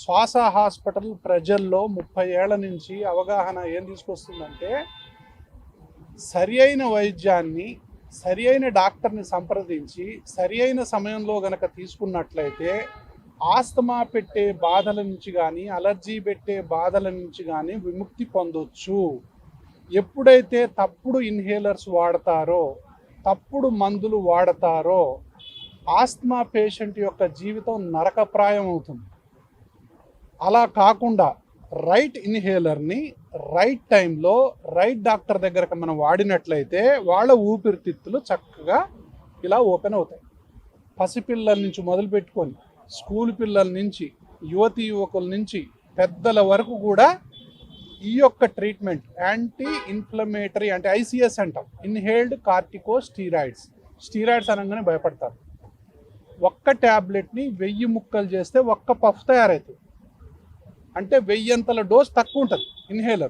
శ్వాస హాస్పిటల్ ప్రజల్లో 30 ఏళ్ల నుంచి అవగాహన ఏం తీసుకొస్తుందంటే సరి అయిన వైద్యాన్ని సరి అయిన డాక్టర్ని సంప్రదించి సరి అయిన సమయంలో గనక తీసుకున్నట్లయితే ఆస్తమా పెట్టే బాధల నుంచి కానీ అలర్జీ పెట్టే బాధల నుంచి కానీ విముక్తి పొందొచ్చు. ఎప్పుడైతే తప్పుడు ఇన్హేలర్స్ వాడతారో తప్పుడు మందులు వాడతారో ఆస్తమా పేషెంట్ యొక్క జీవితం నరకప్రాయం అవుతుంది. అలా కాకుండా రైట్ ఇన్హేలర్ని రైట్ టైంలో రైట్ డాక్టర్ దగ్గరకు మనం వాడినట్లయితే వాళ్ళ ఊపిరితిత్తులు చక్కగా ఇలా ఓపెన్ అవుతాయి. పసిపిల్లల నుంచి మొదలుపెట్టుకొని స్కూల్ పిల్లల నుంచి యువతి యువకుల నుంచి పెద్దల వరకు కూడా ఈ యొక్క ట్రీట్మెంట్ యాంటీ ఇన్ఫ్లమేటరీ అంటే ఐసిఎస్ అంటాం, ఇన్హేల్డ్ కార్టికో స్టీరాయిడ్స్ అనగానే భయపడతారు. ఒక్క ట్యాబ్లెట్ని 1000 ముక్కలు చేస్తే ఒక్క పఫ్ తయారవుతుంది. అంటే 1000 డోస్ తక్కువ ఉంటుంది ఇన్హేలర్.